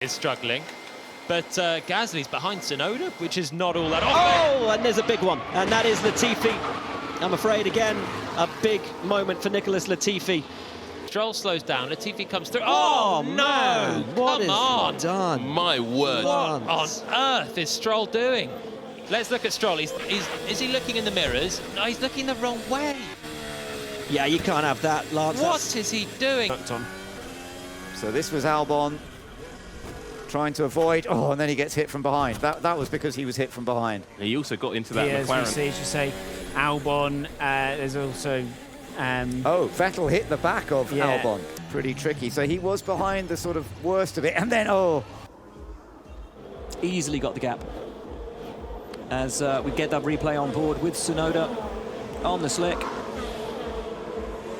is struggling, but Gasly's behind Tsunoda, which is not all that. Oh, and there's a big one, and that is Latifi. I'm afraid, again, a big moment for Nicholas Latifi. Stroll slows down, Latifi comes through. Oh, no! man. What Come on! done? My word. What on earth is Stroll doing? Let's look at Stroll. Is he looking in the mirrors? No, he's looking the wrong way. Yeah, you can't have that, Lance. What is he doing? So this was Albon trying to avoid, and then he gets hit from behind. That was because he was hit from behind. He also got into that As we McLaren. see, as you say, Albon, there's also... Vettel hit the back of Albon. Pretty tricky. So he was behind the sort of worst of it, and then, Easily got the gap. As we get that replay on board with Tsunoda on the slick.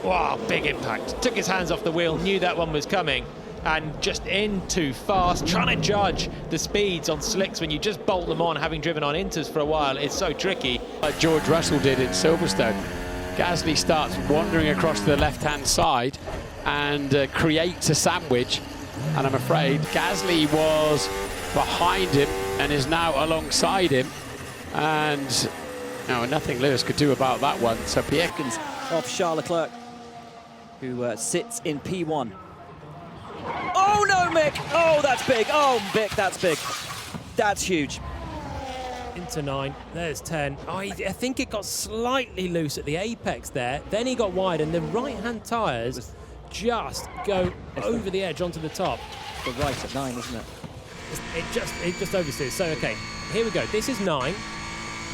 Wow, big impact. Took his hands off the wheel, knew that one was coming, and just in too fast. Trying to judge the speeds on slicks when you just bolt them on, having driven on inters for a while, it's so tricky. Like George Russell did in Silverstone. Gasly starts wandering across the left-hand side and creates a sandwich. And I'm afraid Gasly was behind him and is now alongside him. And nothing Lewis could do about that one. So Pierre Off Charles Leclerc, who sits in P1. Oh no, Mick! Oh, that's big. Oh, Mick, that's big. That's huge. Into 9, there's 10. I think it got slightly loose at the apex there. Then he got wide, and the right-hand tyres just go over the edge onto the top. The right at 9, isn't it? It just oversteers. So okay, here we go. This is 9.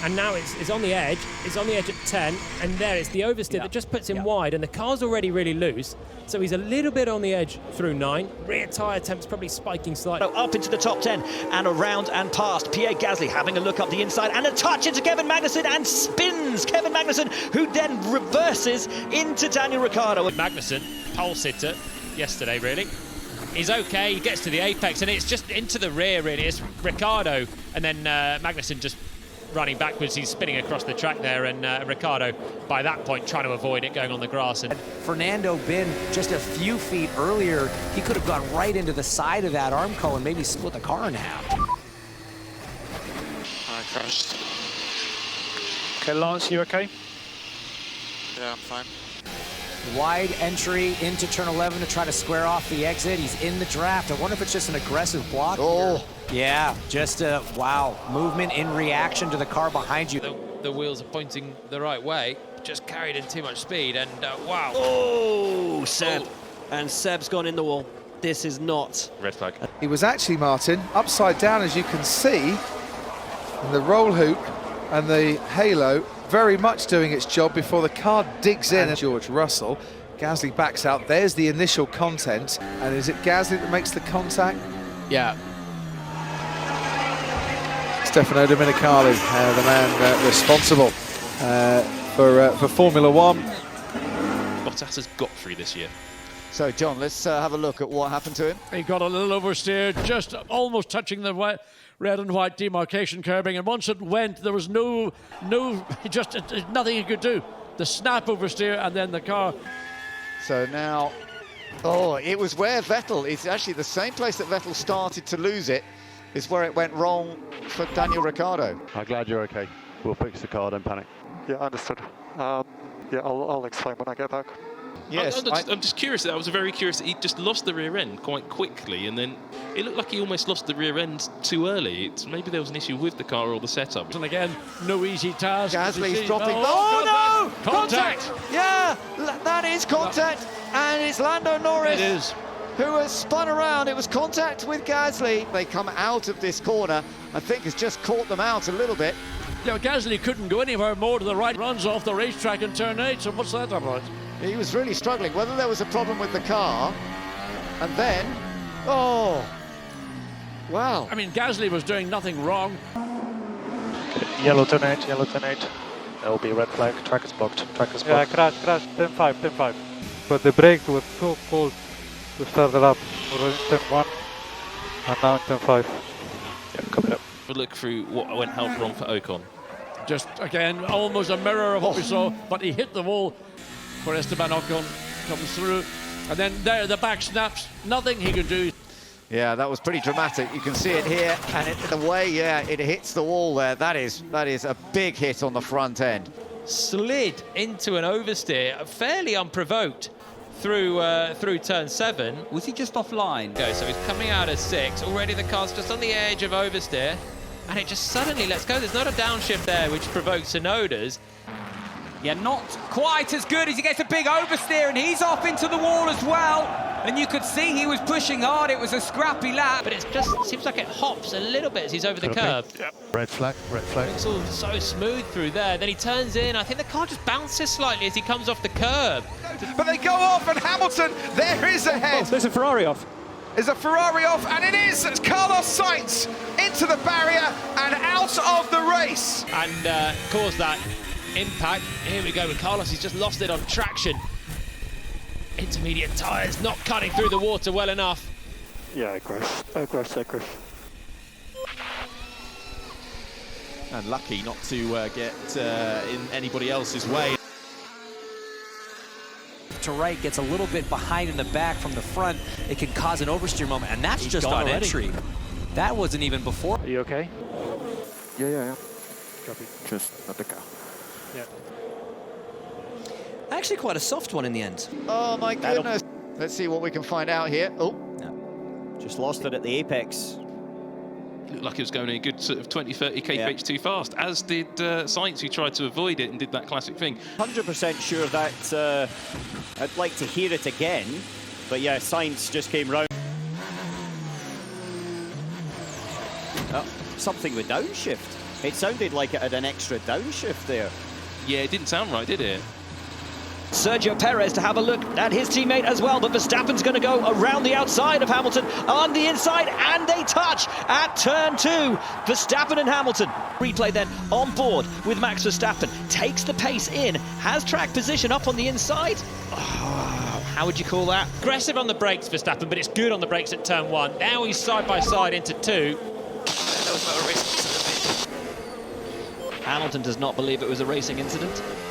And now it's on the edge. It's on the edge at 10, and there it's the oversteer that just puts him wide, and the car's already really loose, so he's a little bit on the edge through 9. Rear tyre temp's probably spiking slightly. Up into the top 10 and around and past. Pierre Gasly having a look up the inside and a touch into Kevin Magnussen and spins Kevin Magnussen, who then reverses into Daniel Ricciardo. Magnussen, pole sitter yesterday really. He's okay, he gets to the apex, and it's just into the rear really. It's Ricciardo, and then Magnussen just running backwards. He's spinning across the track there, and Ricciardo by that point trying to avoid it going on the grass. And Fernando been just a few feet earlier, he could have gone right into the side of that Armco and maybe split the car in half. I crashed. Okay, Lance, you okay? Yeah, I'm fine. Wide entry into turn 11 to try to square off the exit. He's in the draft. I wonder if it's just an aggressive block here. Yeah, just a, movement in reaction to the car behind you. the wheels are pointing the right way, just carried in too much speed, and wow. Oh, Seb. And Seb's gone in the wall. This is not... Red flag. He was actually, Martin, upside down, as you can see, and the roll hoop and the halo very much doing its job before the car digs in. And George Russell, Gasly backs out. There's the initial content. And is it Gasly that makes the contact? Yeah. Stefano Domenicali, the man responsible for Formula One. Bottas has got through this year. So, John, let's have a look at what happened to him. He got a little oversteer, just almost touching the red and white demarcation curbing, and once it went, there was just nothing he could do. The snap oversteer, and then the car. So now, it was where Vettel, it's actually the same place that Vettel started to lose it, is where it went wrong for Daniel Ricciardo. I'm glad you're okay. We'll fix the car, don't panic. Yeah, understood. Yeah, I'll explain when I get back. Yes, I'm just curious. I was very curious. He just lost the rear end quite quickly, and then it looked like he almost lost the rear end too early. Maybe there was an issue with the car or the setup. And again, no easy task. Gasly's dropping. Oh, no! Contact! Yeah, that is contact, and it's Lando Norris. It is. Who has spun around. It was contact with Gasly. They come out of this corner. I think has just caught them out a little bit. Yeah, Gasly couldn't go anywhere more to the right. Runs off the racetrack in turn 8, so what's that about? He was really struggling, whether there was a problem with the car, and then, wow. I mean, Gasly was doing nothing wrong. Yellow turn 8, yellow turn 8. There will be red flag, track is blocked, track is blocked. Yeah, crash, 10-5. But the brake was so cold to start the lap. We're in 10-1, and now in 10-5. Yeah, copy that. We'll look through what went wrong for Ocon. Just, again, almost a mirror of what we saw, but he hit the wall where Esteban Ocon comes through. And then there, the back snaps. Nothing he could do. Yeah, that was pretty dramatic. You can see it here, and the way, it hits the wall there. That is a big hit on the front end. Slid into an oversteer, fairly unprovoked, through turn 7. Was he just offline? So he's coming out of 6. Already the car's just on the edge of oversteer, and it just suddenly lets go. There's not a downshift there, which provokes Tsunoda's. Yeah, not quite as good as he gets a big oversteer, and he's off into the wall as well. And you could see he was pushing hard. It was a scrappy lap. But it just seems like it hops a little bit as he's over the curb. Yep. Red flag, red flag. It's all so smooth through there. Then he turns in. I think the car just bounces slightly as he comes off the curb. But they go off, and Hamilton, there is ahead. Oh, there's a Ferrari off. There's a Ferrari off, and it is Carlos Sainz into the barrier and out of the race. And caused that impact. Here we go with Carlos. He's just lost it on traction. Intermediate tyres not cutting through the water well enough. Yeah, I crashed. And lucky not to get in anybody else's way. To right gets a little bit behind in the back from the front. It can cause an oversteer moment, and that's just on entry. That wasn't even before. Are you okay? Yeah. Copy. Just not the car. Yeah. Actually quite a soft one in the end. Oh my goodness. Let's see what we can find out here. Oh. No. Just lost it at the apex. Looked like it was going a good sort of 20-30 kph too fast, as did Sainz, who tried to avoid it and did that classic thing. 100% sure that I'd like to hear it again, but yeah, Sainz just came round. Something with downshift. It sounded like it had an extra downshift there. Yeah, it didn't sound right, did it? Sergio Perez to have a look at his teammate as well, but Verstappen's going to go around the outside of Hamilton on the inside, and they touch at turn 2. Verstappen and Hamilton. Replay then on board with Max Verstappen. Takes the pace in, has track position up on the inside. Oh, how would you call that? Aggressive on the brakes, Verstappen, but it's good on the brakes at turn 1. Now he's side by side into 2. Hamilton does not believe it was a racing incident.